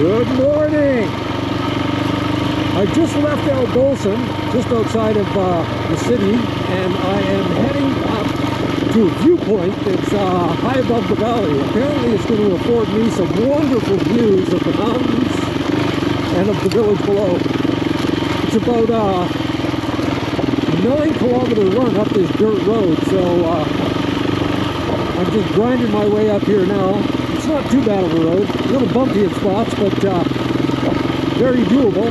Good morning! I just left Bolson, just outside of the city, and I am heading up to a viewpoint that's high above the valley. Apparently it's going to afford me some wonderful views of the mountains and of the village below. It's about a 9-kilometer run up this dirt road, so I'm just grinding my way up here now. It's not too bad of a road, a little bumpy in spots, but very doable.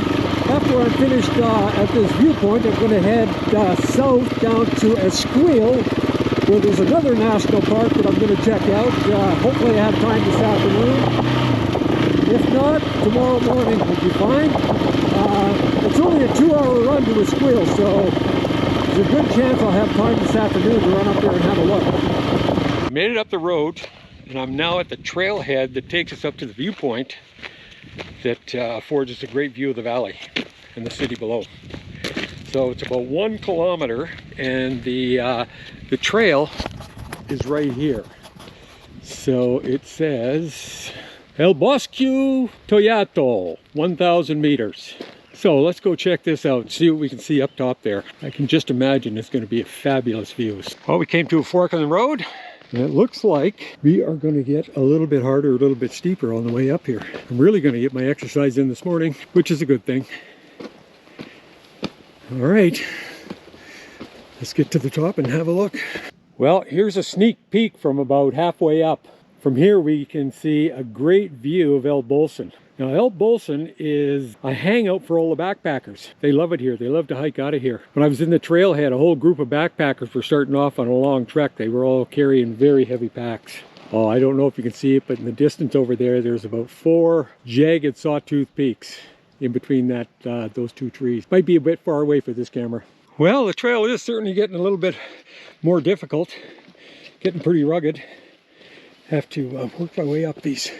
After I'm finished at this viewpoint, I'm going to head south down to Ushuaia, where there's another national park that I'm going to check out. Hopefully I have time this afternoon. If not, tomorrow morning will be fine. It's only a 2-hour run to Ushuaia, so there's a good chance I'll have time this afternoon to run up there and have a look. I made it up the road, and I'm now at the trailhead that takes us up to the viewpoint that affords us a great view of the valley and the city below. So it's about 1 kilometer, and the trail is right here. So it says El Bosque Toyato, 1,000 meters. So let's go check this out and see what we can see up top there. I can just imagine it's going to be a fabulous view. Well, we came to a fork in the road, and it looks like we are going to get a little bit harder, a little bit steeper on the way up here. I'm really going to get my exercise in this morning, which is a good thing. All right, let's get to the top and have a look. Well, here's a sneak peek from about halfway up. From here we can see a great view of El Bolson. Now El Bolson is a hangout for all the backpackers. They love it here. They love to hike out of here. When I was in the trailhead, a whole group of backpackers were starting off on a long trek. They were all carrying very heavy packs. Oh, I don't know if you can see it, but in the distance over there, there's about 4 jagged sawtooth peaks in between those 2 trees. Might be a bit far away for this camera. Well, the trail is certainly getting a little bit more difficult, getting pretty rugged. Have to work my way up these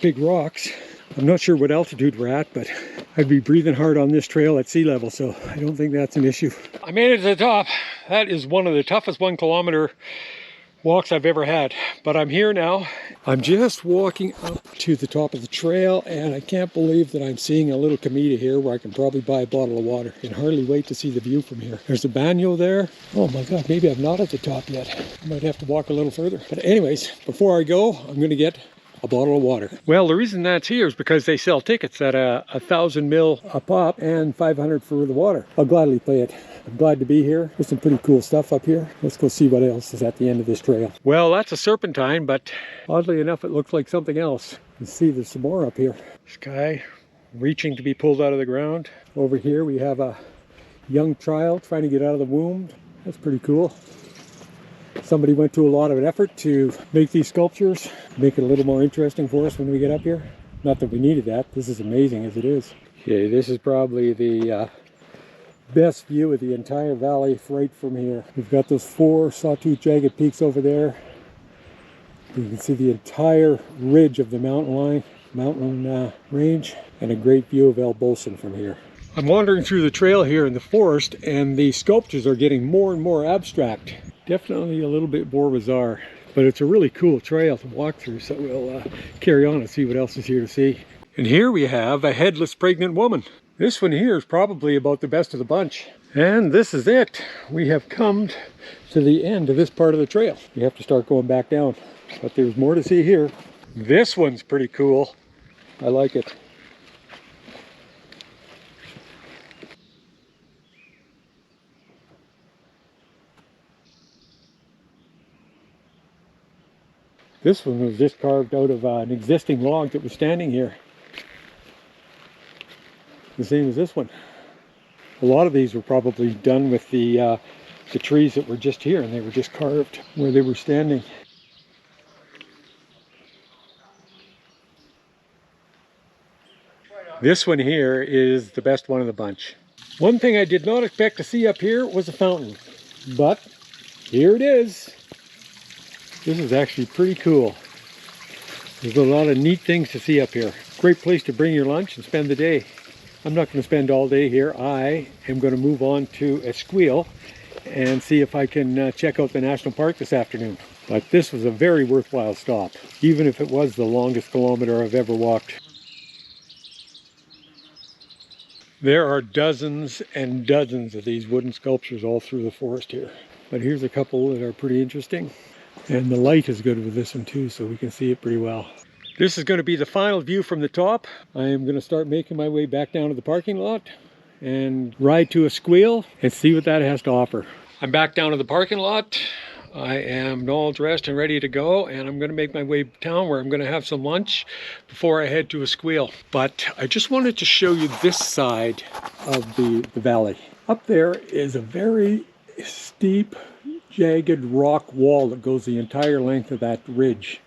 big rocks. I'm not sure what altitude we're at, but I'd be breathing hard on this trail at sea level, so I don't think that's an issue. I made it to the top. That is one of the toughest 1 kilometer walks I've ever had, but I'm here now. I'm just walking up to the top of the trail, and I can't believe that I'm seeing a little comita here where I can probably buy a bottle of water. I can hardly wait to see the view from here. There's a bagnio there. Oh my god, maybe I'm not at the top yet. I might have to walk a little further. But anyways, before I go, I'm going to get a bottle of water. Well, the reason that's here is because they sell tickets at 1,000 mil a pop and 500 for the water. I'll gladly pay it. I'm glad to be here. There's some pretty cool stuff up here. Let's go see what else is at the end of this trail. Well, that's a serpentine, but oddly enough, it looks like something else. You can see there's some more up here. This guy reaching to be pulled out of the ground. Over here we have a young child trying to get out of the womb. That's pretty cool. Somebody went to a lot of an effort to make these sculptures, make it a little more interesting for us when we get up here. Not that we needed that. This is amazing as it is. Okay, this is probably the best view of the entire valley right from here. We've got those 4 sawtooth jagged peaks over there. You can see the entire ridge of the mountain range, and a great view of El Bolson from here. I'm wandering through the trail here in the forest, and the sculptures are getting more and more abstract. Definitely a little bit more bizarre, but it's a really cool trail to walk through, so we'll carry on and see what else is here to see. And here we have a headless pregnant woman. This one here is probably about the best of the bunch. And this is it. We have come to the end of this part of the trail. We have to start going back down, but there's more to see here. This one's pretty cool. I like it. This one was just carved out of an existing log that was standing here. The same as this one. A lot of these were probably done with the trees that were just here, and they were just carved where they were standing. This one here is the best one of the bunch. One thing I did not expect to see up here was a fountain, but here it is. This is actually pretty cool. There's a lot of neat things to see up here. Great place to bring your lunch and spend the day. I'm not going to spend all day here. I am going to move on to Ushuaia and see if I can check out the national park this afternoon. But this was a very worthwhile stop, even if it was the longest kilometer I've ever walked. There are dozens and dozens of these wooden sculptures all through the forest here. But here's a couple that are pretty interesting. And the light is good with this one too, so we can see it pretty well. This is going to be the final view from the top. I am going to start making my way back down to the parking lot and ride to a squeal and see what that has to offer. I'm back down to the parking lot. I am all dressed and ready to go, and I'm going to make my way down where I'm going to have some lunch before I head to a squeal. But I just wanted to show you this side of the valley. Up there is a very steep, jagged rock wall that goes the entire length of that ridge.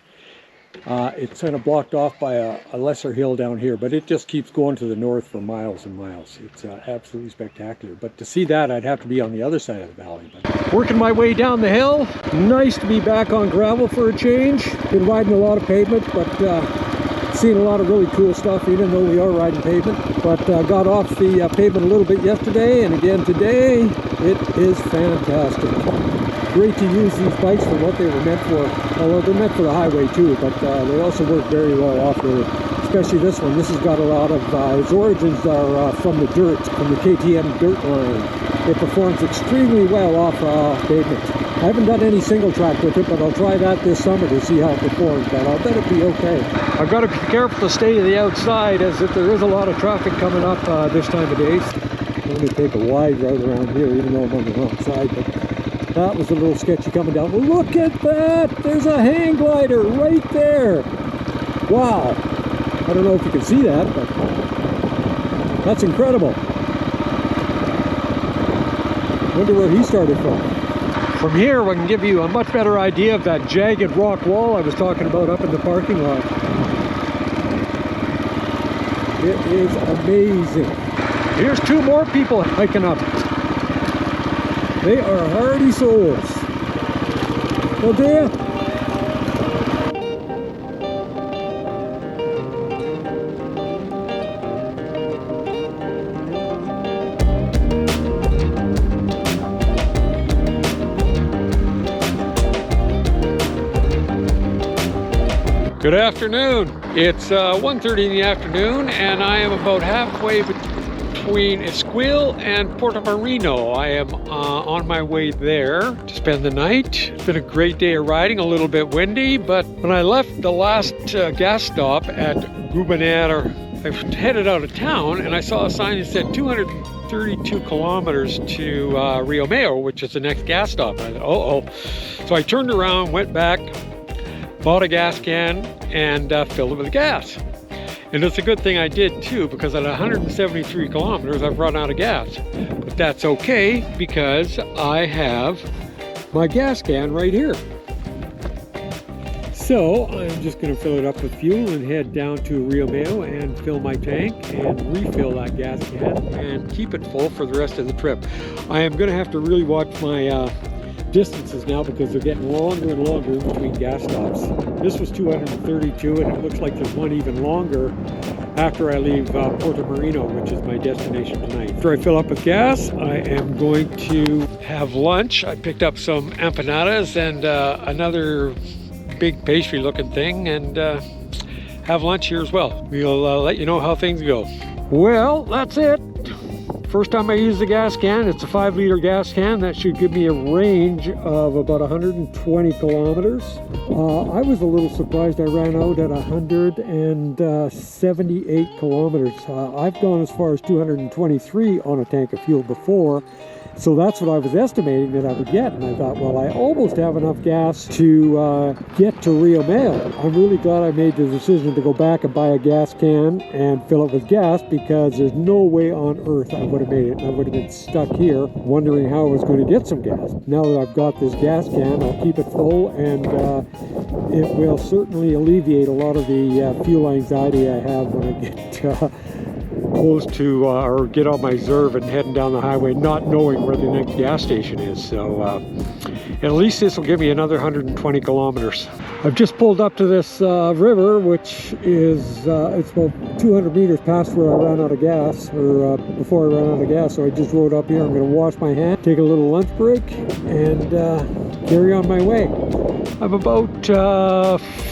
It's kind of blocked off by a lesser hill down here, but it just keeps going to the north for miles and miles. It's absolutely spectacular. But to see that, I'd have to be on the other side of the valley. But working my way down the hill. Nice to be back on gravel for a change. Been riding a lot of pavement, but seeing a lot of really cool stuff, even though we are riding pavement. But got off the pavement a little bit yesterday, and again today. It is fantastic. Great to use these bikes for what they were meant for. Although they're meant for the highway too, but they also work very well off-road. Especially this one. This has got a lot of, its origins are from the dirt, from the KTM dirt line. It performs extremely well off pavement. I haven't done any single track with it, but I'll try that this summer to see how it performs, but I'll bet it'll be okay. I've got to be careful to stay to the outside, as if there is a lot of traffic coming up this time of day. I'm going to take a wide route around here, even though I'm on the wrong side. But that was a little sketchy coming down. Well, look at that! There's a hang glider right there! Wow! I don't know if you can see that, but that's incredible. Wonder where he started from. From here, I can give you a much better idea of that jagged rock wall I was talking about up in the parking lot. It is amazing. Here's two more people hiking up. They are hardy souls. Oh dear. Good afternoon. It's 1:30 in the afternoon, and I am about halfway between Esquil and Portomarino. I am on my way there to spend the night. It's been a great day of riding, a little bit windy, but when I left the last gas stop at Gubanera, I headed out of town and I saw a sign that said 232 kilometers to Rio Mayo, which is the next gas stop. I thought, uh-oh. So I turned around, went back, bought a gas can, and filled it with gas. And it's a good thing I did too, because at 173 kilometers I've run out of gas. But that's okay, because I have my gas can right here. So I'm just going to fill it up with fuel and head down to Rio Mayo and fill my tank and refill that gas can and keep it full for the rest of the trip. I am going to have to really watch my distances now, because they're getting longer and longer in between gas stops. This was 232, and it looks like there's one even longer after I leave Portomarino, which is my destination tonight. After I fill up with gas, I am going to have lunch. I picked up some empanadas and another big pastry looking thing, and have lunch here as well. We'll let you know how things go. Well, that's it. First time I use the gas can. It's a 5-liter gas can. That should give me a range of about 120 kilometers. I was a little surprised I ran out at 178 kilometers. I've gone as far as 223 on a tank of fuel before. So that's what I was estimating that I would get, and I thought, well, I almost have enough gas to get to Rio Mayo. I'm really glad I made the decision to go back and buy a gas can and fill it with gas, because there's no way on earth I would have made it. I would have been stuck here wondering how I was going to get some gas. Now that I've got this gas can, I'll keep it full, and it will certainly alleviate a lot of the fuel anxiety I have when I get close to or get on my Zerv and heading down the highway, not knowing where the next gas station is. So at least this will give me another 120 kilometers. I've just pulled up to this river, which is it's about 200 meters past where I ran out of gas, or before I ran out of gas. So I just rode up here. I'm going to wash my hands, take a little lunch break, and carry on my way. I'm about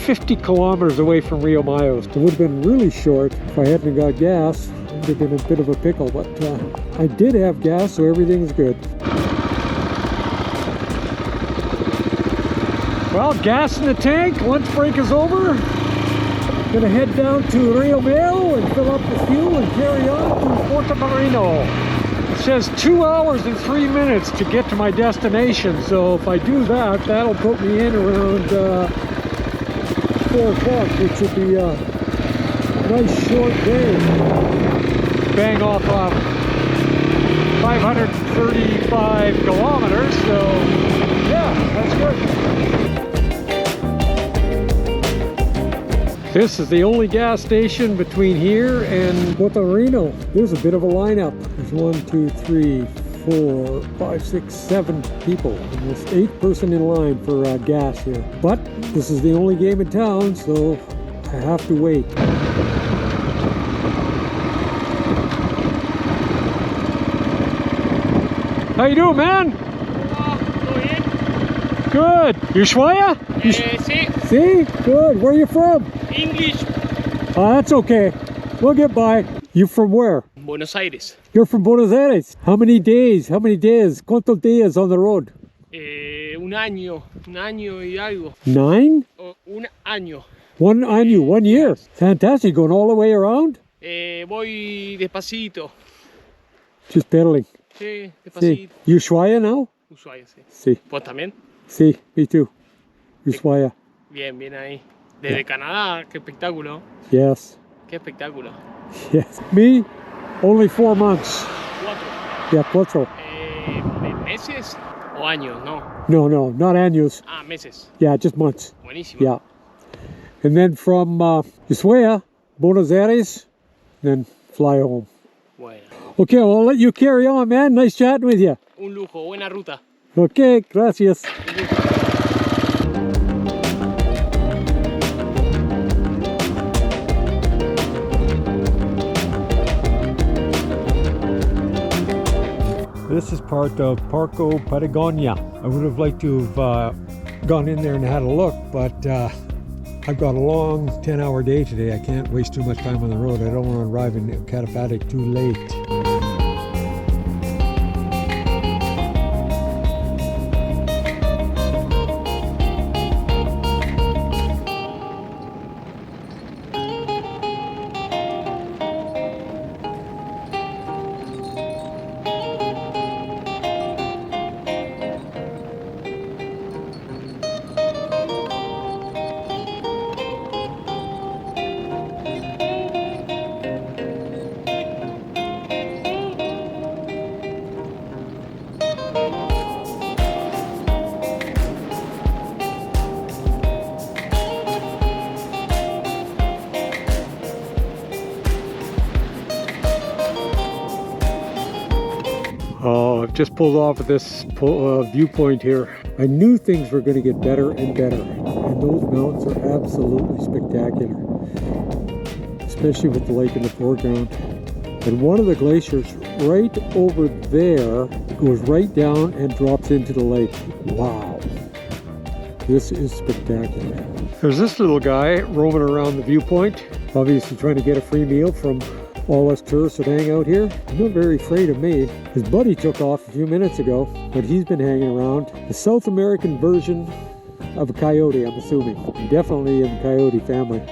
50 kilometers away from Rio Mayo. It would have been really short if I hadn't got gas. have been a bit of a pickle, but I did have gas, so everything's good. Well, gas in the tank, lunch break is over. Gonna head down to Rio Mel and fill up the fuel and carry on to Porto Marino. It says 2 hours and 3 minutes to get to my destination, so if I do that, that'll put me in around 4 o'clock, which would be a nice short day. Bang off 535 kilometers, so yeah, that's good. This is the only gas station between here and Porto Marino. There's a bit of a lineup. There's 1, 2, 3, 4, 5, 6, 7 people. And there's 8 person in line for gas here. But this is the only game in town, so I have to wait. How you doing, man? Good. Ushuaia? Sí. See? Good. Where are you from? English. That's okay. We'll get by. You from where? Buenos Aires. You're from Buenos Aires. How many days? How many days? ¿Cuántos días on the road? Un año y algo. 9? Un año. 1 año, 1 year. Fantastic. Going all the way around? Voy despacito. Just pedaling. Sí, despacito. Sí. Ushuaia now? Ushuaia, sí. Sí. ¿Vos también? Sí, me too. Ushuaia. Bien, bien ahí. Desde Canadá, qué espectáculo. Yes. Qué espectáculo. Yes. Me, only 4 months. 4. Yeah, 4. ¿Meses o años? No. No, not años. Ah, meses. Yeah, just months. Buenísimo. Yeah. And then from Ushuaia, Buenos Aires, then fly home. Bueno. Okay, well, I'll let you carry on, man. Nice chatting with you. Un lujo, buena ruta. Okay, gracias. This is part of Parco Patagonia. I would have liked to have gone in there and had a look, but I've got a long 10-hour day today. I can't waste too much time on the road. I don't want to arrive in Calafate too late. Oh, I've just pulled off at this viewpoint here. I knew things were going to get better and better, and those mountains are absolutely spectacular, especially with the lake in the foreground. And one of the glaciers right over there goes right down and drops into the lake. Wow, this is spectacular. There's this little guy roaming around the viewpoint, obviously trying to get a free meal from all us tourists that hang out here. He's not very afraid of me. His buddy took off a few minutes ago, but he's been hanging around. The South American version of a coyote, I'm assuming. Definitely in the coyote family.